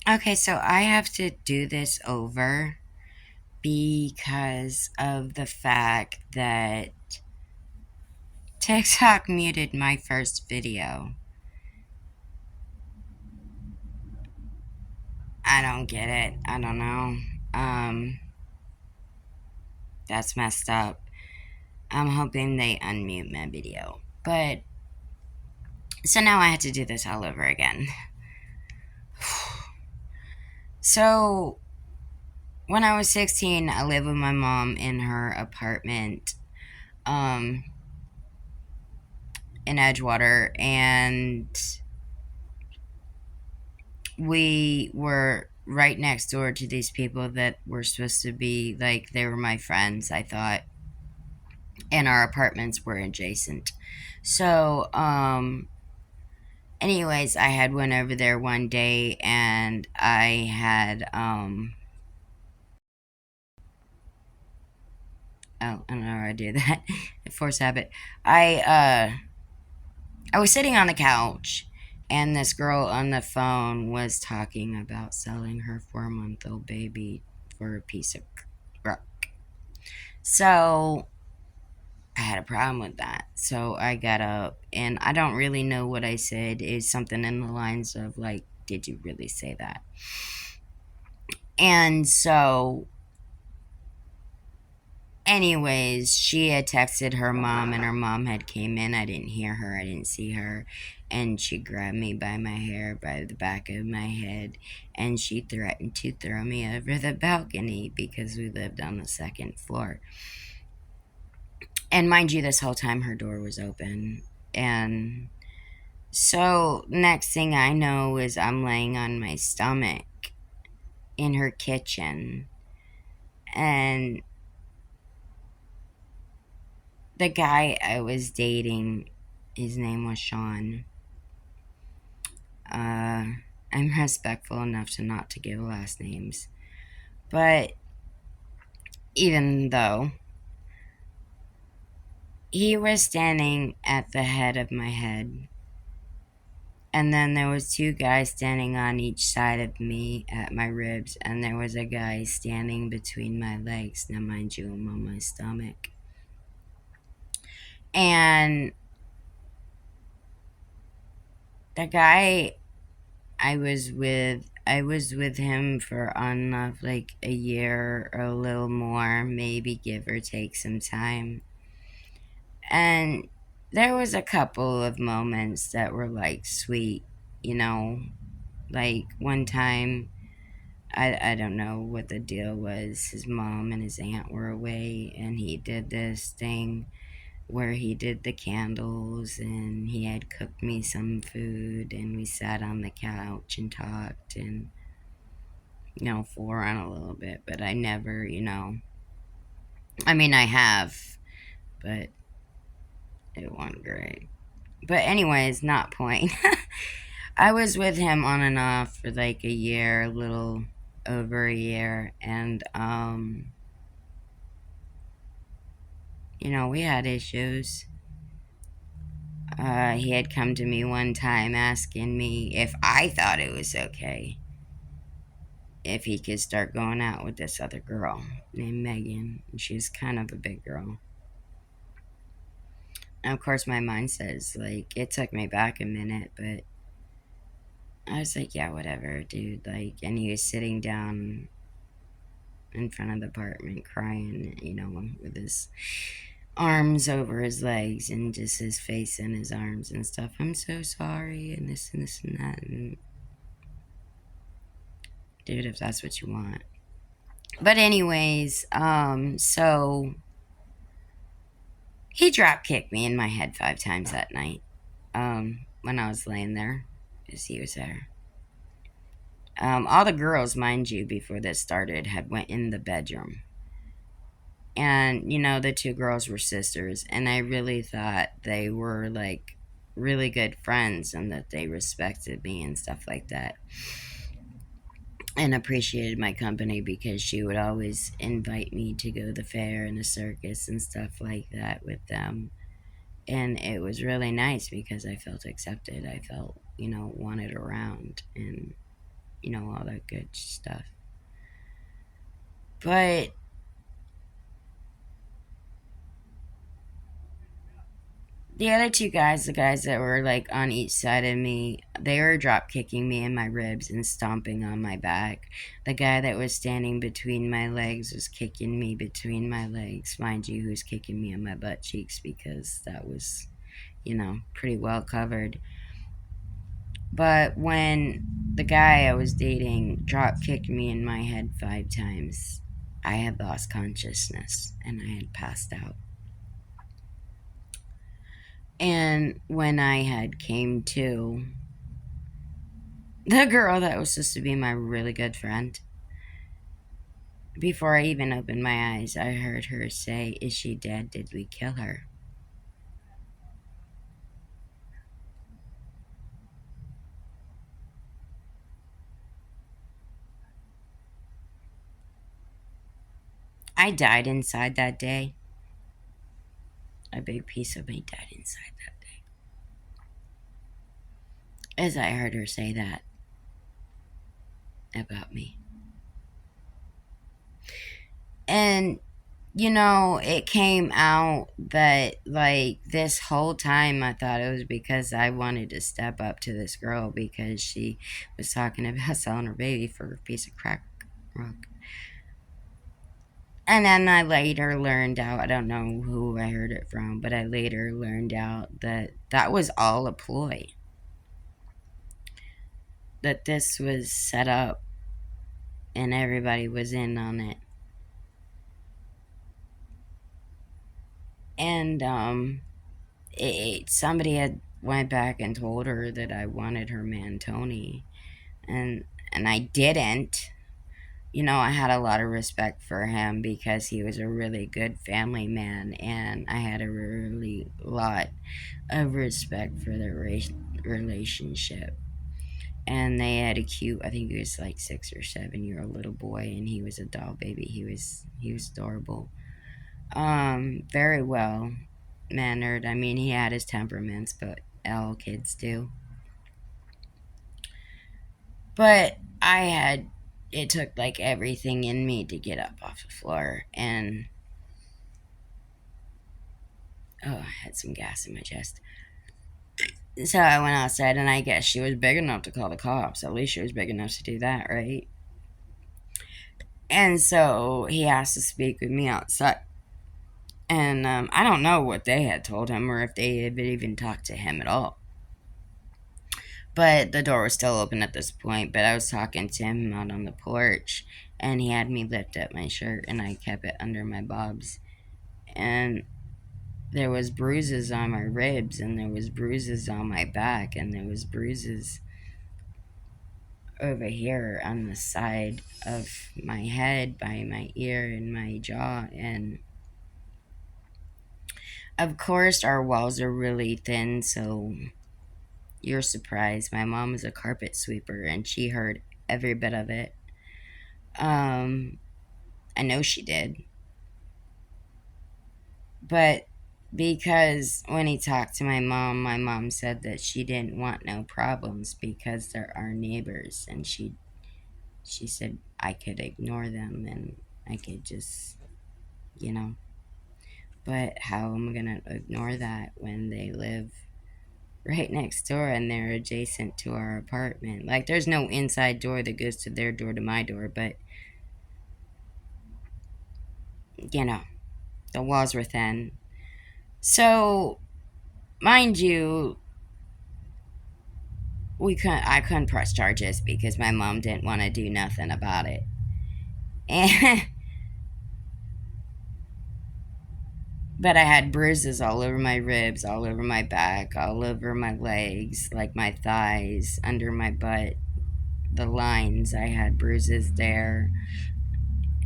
Okay, so I have to do this over because of the fact that TikTok muted my first video. I don't get it. I don't know. Um, that's messed up. I'm hoping they unmute my video. But, so now I had to do this all over again. So, when I was 16, I lived with my mom in her apartment um, in Edgewater, and we were right next door to these people that were supposed to be like they were my friends, I thought, and our apartments were adjacent. So, anyways, I had went over there one day and I had oh, I don't know how I do that. Force habit. I was sitting on the couch and this girl on the phone was talking about selling her 4 month old baby for a piece of rock. So I had a problem with that. So I got up and I don't really know what I said. It's something in the lines of like, did you really say that? And so anyways, she had texted her mom and her mom had came in. I didn't hear her. I didn't see her. And she grabbed me by my hair, by the back of my head, and she threatened to throw me over the balcony because we lived on the second floor. And mind you, this whole time her door was open. And so next thing I know is I'm laying on my stomach in her kitchen. And the guy I was dating, his name was Sean. I'm respectful enough to not to give last names. But even though he was standing at the head of my head, and then there was two guys standing on each side of me at my ribs, and there was a guy standing between my legs. Now mind you, I'm on my stomach. And the guy I was with him for on like a year or a little more, maybe give or take some time. And there was a couple of moments that were like sweet, you know, like one time I don't know what the deal was. His mom and his aunt were away and he did this thing where he did the candles and he had cooked me some food and we sat on the couch and talked and fool around a little bit, but I never, I mean I have, but it wasn't great. But anyways, not point. I was with him on and off for like a year, a little over a year, and we had issues. He had come to me one time asking me if I thought it was okay if he could start going out with this other girl named Megan. She's kind of a big girl. And of course, my mind says, like, it took me back a minute, but I was like, yeah, whatever, dude. Like, and he was sitting down in front of the apartment crying, with his arms over his legs and just his face in his arms and stuff. I'm so sorry, and this and this and that. And, dude, if that's what you want. But, anyways, so he drop kicked me in my head 5 times that night when I was laying there because he was there. All the girls, mind you, before this started, had went in the bedroom. And, the two girls were sisters, and I really thought they were, like, really good friends and that they respected me and stuff like that. And appreciated my company because she would always invite me to go to the fair and the circus and stuff like that with them. And it was really nice because I felt accepted. I felt, wanted around. And all that good stuff. But the other two guys, the guys that were like on each side of me, they were drop kicking me in my ribs and stomping on my back. The guy that was standing between my legs was kicking me between my legs. Mind you, who's kicking me on my butt cheeks because that was, pretty well covered. But when the guy I was dating drop kicked me in my head 5 times, I had lost consciousness and I had passed out. And when I had came to, the girl that was supposed to be my really good friend, before I even opened my eyes, I heard her say, "Is she dead? Did we kill her?" I died inside that day. A big piece of me died inside that day. As I heard her say that about me. And it came out that like this whole time I thought it was because I wanted to step up to this girl because she was talking about selling her baby for a piece of crack rock. And then I later learned out, I don't know who I heard it from, but I later learned out that that was all a ploy. That this was set up and everybody was in on it. And somebody had went back and told her that I wanted her man Tony, and I didn't. I had a lot of respect for him because he was a really good family man, and I had a really lot of respect for their relationship. And they had a cute, I think he was like 6 or 7 year old little boy, and he was a doll baby. He was adorable. Very well mannered. I mean, he had his temperaments, but all kids do. But it took like everything in me to get up off the floor. And, oh, I had some gas in my chest. So I went outside, and I guess she was big enough to call the cops. At least she was big enough to do that, right? And so he asked to speak with me outside. And I don't know what they had told him or if they had even talked to him at all. But the door was still open at this point. But I was talking to him out on the porch, and he had me lift up my shirt, and I kept it under my bobs. And there was bruises on my ribs, and there was bruises on my back, and there was bruises over here on the side of my head, by my ear, and my jaw. And of course, our walls are really thin, so you're surprised. My mom is a carpet sweeper, and she heard every bit of it. Um, I know she did. But because when he talked to my mom said that she didn't want no problems because they're our neighbors, and she said I could ignore them and I could just, you know. But how am I gonna ignore that when they live right next door and they're adjacent to our apartment? Like, there's no inside door that goes to their door to my door, but you know, the walls were thin. So, mind you, I couldn't press charges because my mom didn't want to do nothing about it. And but I had bruises all over my ribs, all over my back, all over my legs, like my thighs, under my butt, the lines. I had bruises there.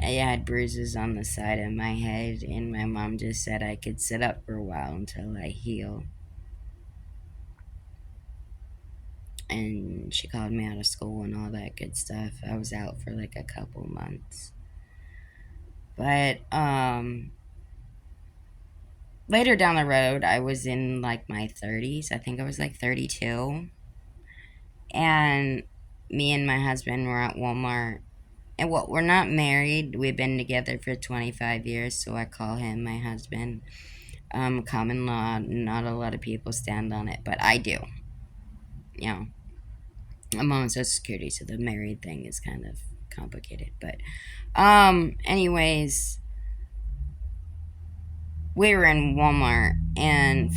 I had bruises on the side of my head, and my mom just said I could sit up for a while until I heal. And she called me out of school and all that good stuff. I was out for like a couple months. But later down the road, I was in like my 30s. I think I was like 32. And me and my husband were at Walmart. And what, we're not married. We've been together for 25 years, so I call him my husband. Common law, not a lot of people stand on it, but I do. You know, I'm on Social Security, so the married thing is kind of complicated. But, anyways, we were in Walmart, and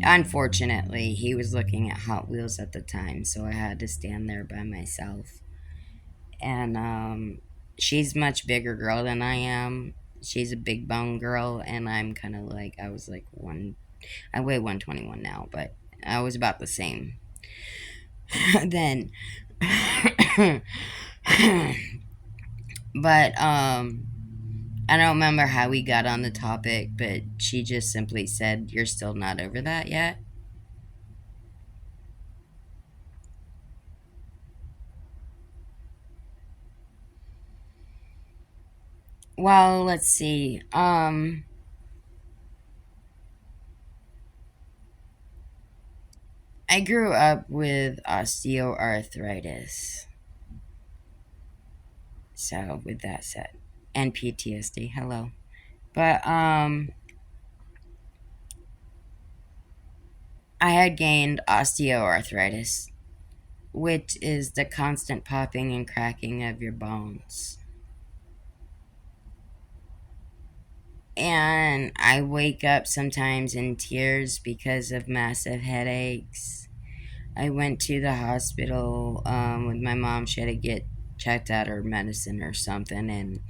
unfortunately, he was looking at Hot Wheels at the time, so I had to stand there by myself. And she's much bigger girl than I am. She's a big bone girl, and I'm kind of like, I was like one. I weigh 121 now, but I was about the same then. But I don't remember how we got on the topic, but she just simply said, "You're still not over that yet." Well, let's see. I grew up with osteoarthritis. So, with that said, and PTSD. Hello. But I had gained osteoarthritis, which is the constant popping and cracking of your bones. And I wake up sometimes in tears because of massive headaches. I went to the hospital with my mom. She had to get checked out or medicine or something, and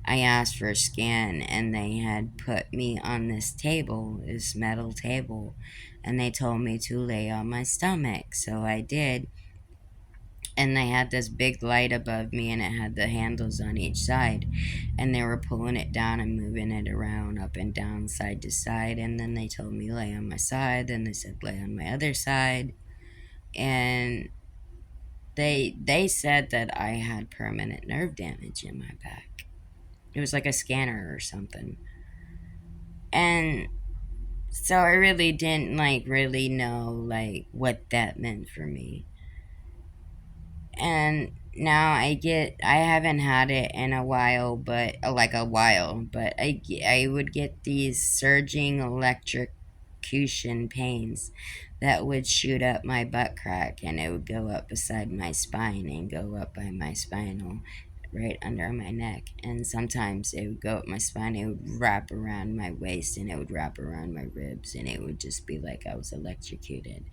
I asked for a scan, and they had put me on this table, this metal table, and they told me to lay on my stomach. So I did, and they had this big light above me, and it had the handles on each side, and they were pulling it down and moving it around, up and down, side to side. And then they told me lay on my side, then they said lay on my other side, and they said that I had permanent nerve damage in my back. It was like a scanner or something. And so I really didn't like really know like what that meant for me. And now I haven't had it in a while, but like a while, but I would get these surging electrocution pains that would shoot up my butt crack, and it would go up beside my spine and go up by my spinal, right under my neck. And sometimes it would go up my spine, it would wrap around my waist, and it would wrap around my ribs, and it would just be like I was electrocuted.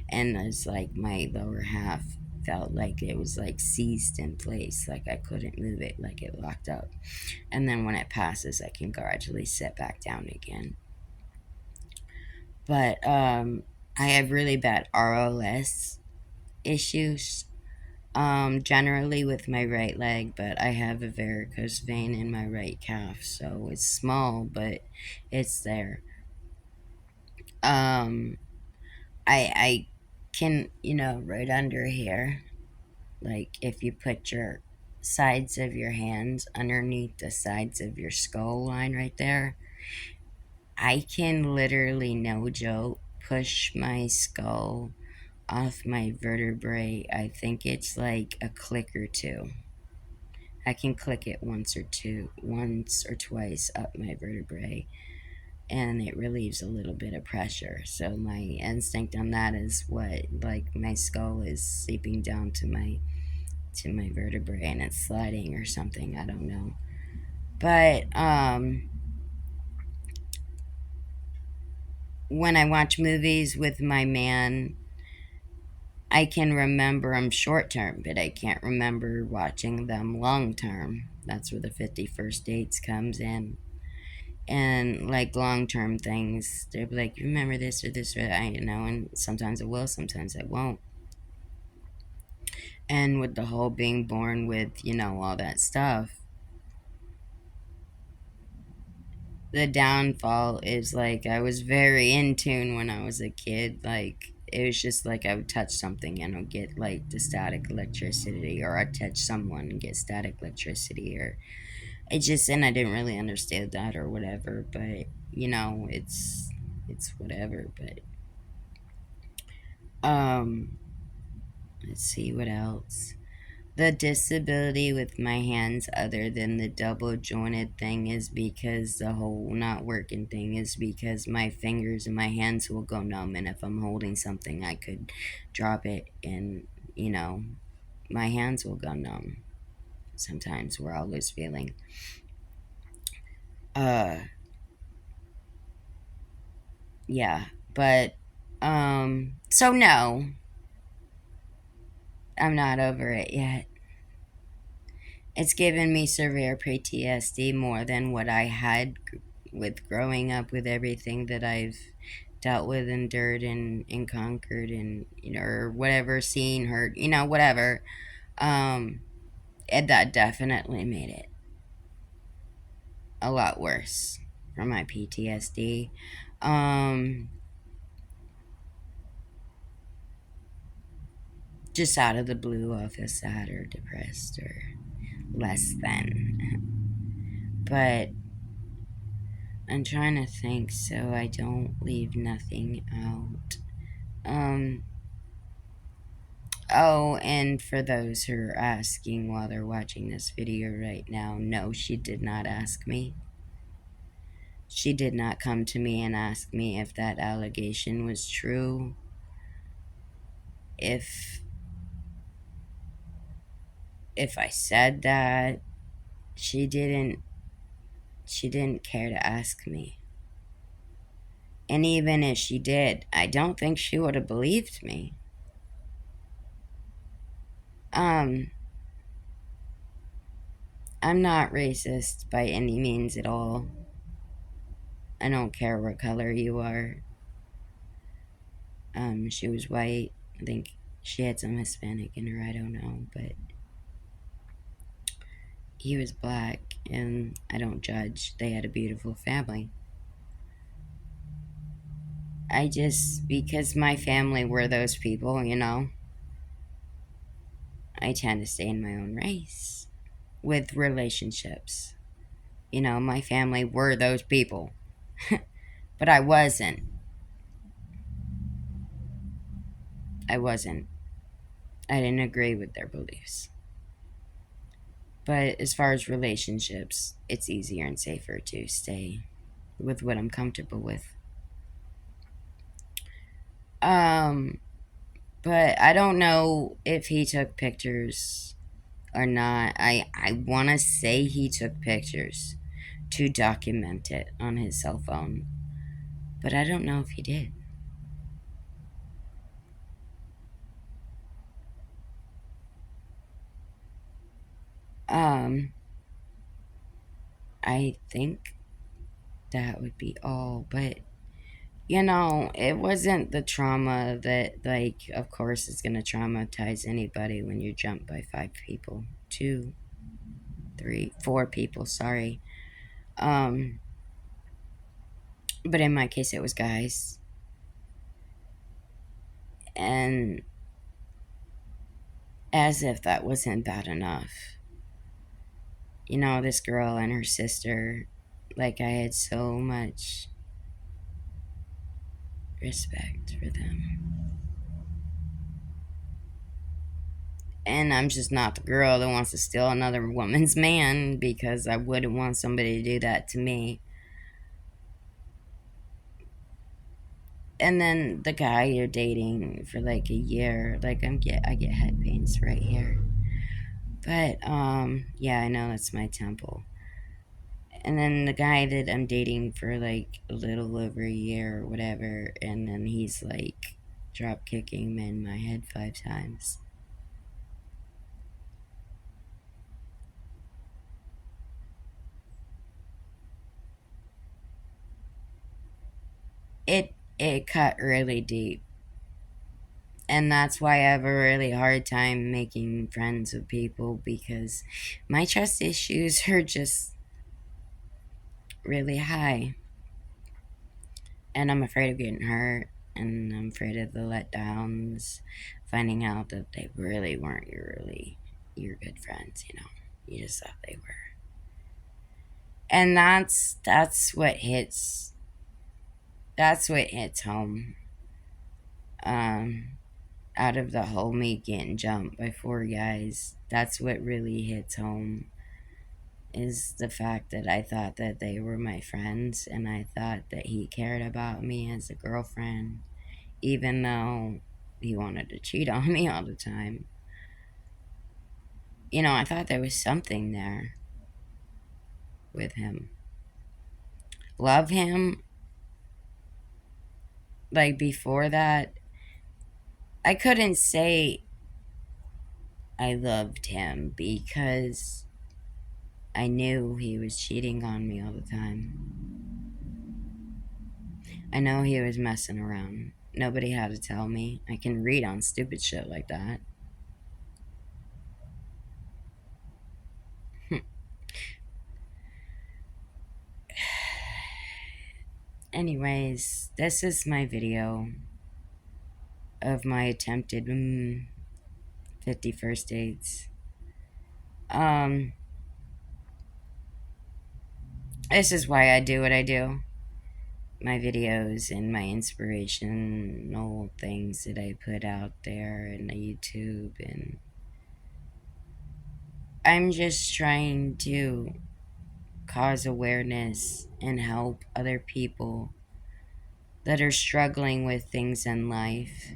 And it's like my lower half felt like it was like seized in place, like I couldn't move it, like it locked up. And then when it passes, I can gradually sit back down again. But I have really bad ROS issues, generally with my right leg, but I have a varicose vein in my right calf, so it's small, but it's there. Um, I can, right under here, like if you put your sides of your hands underneath the sides of your skull line right there, I can literally, no joke, push my skull off my vertebrae. I think it's like a click or two. I can click it once or twice up my vertebrae, and it relieves a little bit of pressure. So my instinct on that is what, like my skull is seeping down to my vertebrae and it's sliding or something. I don't know. But when I watch movies with my man, I can remember them short term, but I can't remember watching them long term. That's where the 51st dates comes in. And like long term things, they'll be like, remember this or this or that, and sometimes I will, sometimes I won't. And with the whole being born with, all that stuff, the downfall is like I was very in tune when I was a kid. Like it was just like I would touch something and I would get like the static electricity, or I'd touch someone and get static electricity, or and I didn't really understand that or whatever. But it's whatever. But um, Let's see what else. The disability with my hands, other than the double jointed thing, is because the whole not working thing is because my fingers and my hands will go numb. And if I'm holding something, I could drop it and, you know, my hands will go numb. Sometimes we're all lose feeling. Uh, yeah. But, so no, I'm not over it yet. It's given me severe PTSD more than what I had with growing up with everything that I've dealt with, endured, and conquered, and, you know, or whatever, seen, heard, you know, whatever. Um, that definitely made it a lot worse for my PTSD. Um, just out of the blue, I'll feel sad or depressed or less than. But I'm trying to think so I don't leave nothing out. Um, oh, and for those who are asking while they're watching this video right now, no, she did not ask me. She did not come to me and ask me if that allegation was true. If I said that, she didn't care to ask me. And even if she did, I don't think she would have believed me. Um, I'm not racist by any means at all. I don't care what color you are. She was white. I think she had some Hispanic in her, I don't know, but he was black, and I don't judge. They had a beautiful family. I just, because my family were those people, you know, I tend to stay in my own race with relationships. You know, my family were those people, but I wasn't. I wasn't. I didn't agree with their beliefs. But as far as relationships, it's easier and safer to stay with what I'm comfortable with. Um, but I don't know if he took pictures or not. I want to say he took pictures to document it on his cell phone, but I don't know if he did. Um, I think that would be all, but you know, it wasn't the trauma that, like, of course, it's gonna traumatize anybody when you're jumped by 5 people, two, three, 4 people. Sorry. Um, but in my case, it was guys, and as if that wasn't bad enough, you know, this girl and her sister, like, I had so much respect for them. And I'm just not the girl that wants to steal another woman's man, because I wouldn't want somebody to do that to me. And then the guy you're dating for like a year, like I get head pains right here. But yeah, I know that's my temple. And then the guy that I'm dating for like a little over a year or whatever, and then he's like drop kicking me in my head 5 times. It cut really deep. And that's why I have a really hard time making friends with people, because my trust issues are just really high. And I'm afraid of getting hurt, and I'm afraid of the letdowns, finding out that they really weren't your good friends, you know. You just thought they were. And that's what hits home. Um out of the whole me getting jumped by 4 guys, that's what really hits home, is the fact that I thought that they were my friends and I thought that he cared about me as a girlfriend, even though he wanted to cheat on me all the time. You know, I thought there was something there with him. Love him, like before that, I couldn't say I loved him because I knew he was cheating on me all the time. I know he was messing around. Nobody had to tell me. I can read on stupid shit like that. Anyways, this is my video of my attempted 51st dates. This is why I do what I do. My videos and my inspirational things that I put out there in the YouTube, and I'm just trying to cause awareness and help other people that are struggling with things in life,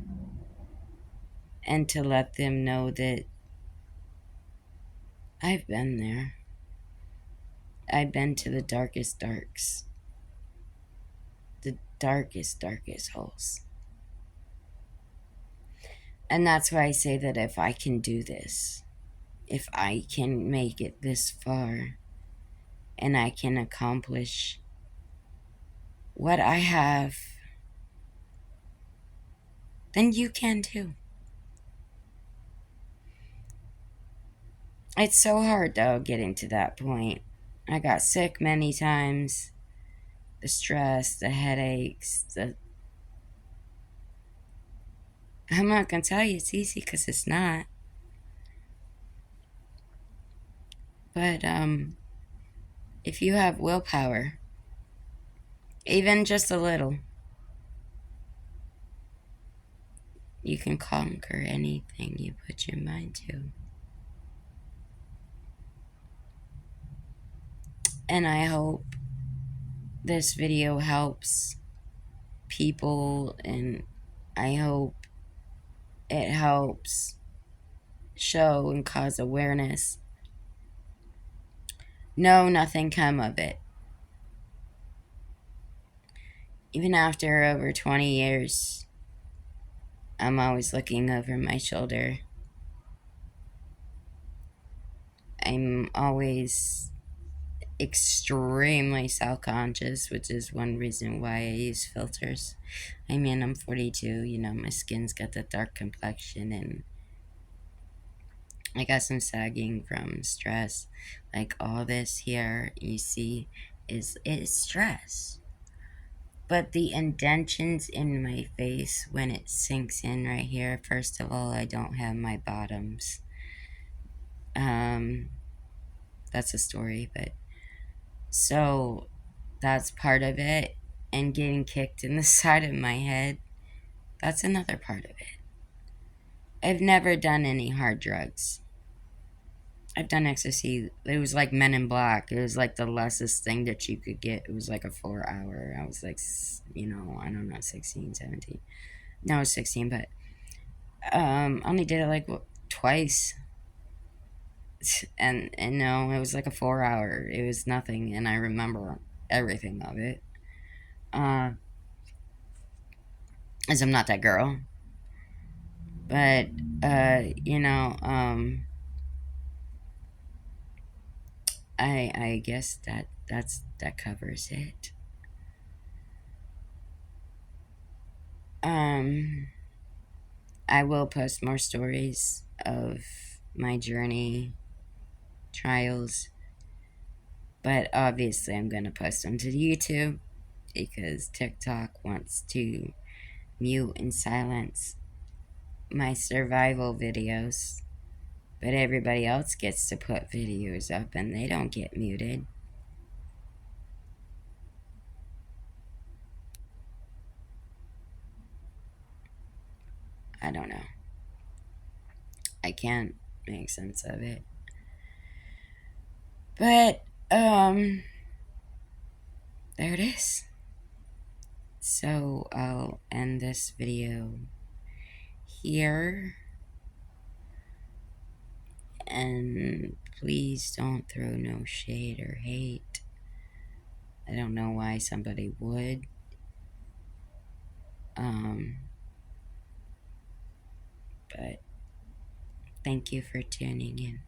and to let them know that I've been there. I've been to the darkest darks, the darkest holes. And that's why I say that if I can do this, if I can make it this far, and I can accomplish what I have, then you can too. It's so hard though getting to that point. I got sick many times. The stress, the headaches, I'm not gonna tell you it's easy because it's not. But if you have willpower, even just a little, you can conquer anything you put your mind to. And I hope this video helps people, and I hope it helps show and cause awareness. No, nothing come of it. Even after over 20 years, I'm always looking over my shoulder. I'm always extremely self-conscious, which is one reason why I use filters. I mean, I'm 42, you know, my skin's got that dark complexion, and I got some sagging from stress. Like all this here you see is stress. But the indentions in my face, when it sinks in right here, first of all, I don't have my bottoms. That's a story, but so that's part of it. And getting kicked in the side of my head, that's another part of it. I've never done any hard drugs. I've done ecstasy. It was like Men in Black. It was like the lessest thing that you could get. It was like a 4 hour. I was like, you know, I don't know, 16, 17. No, I was 16, but only did it like twice. And no, it was like a 4 hour. It was nothing, and I remember everything of it. As I'm not that girl. But, you know, I guess that covers it. I will post more stories of my journey, trials, but obviously I'm gonna post them to YouTube because TikTok wants to mute and silence my survival videos, but everybody else gets to put videos up and they don't get muted. I don't know. I can't make sense of it. But there it is. So I'll end this video here, and please don't throw no shade or hate. I don't know why somebody would. But thank you for tuning in.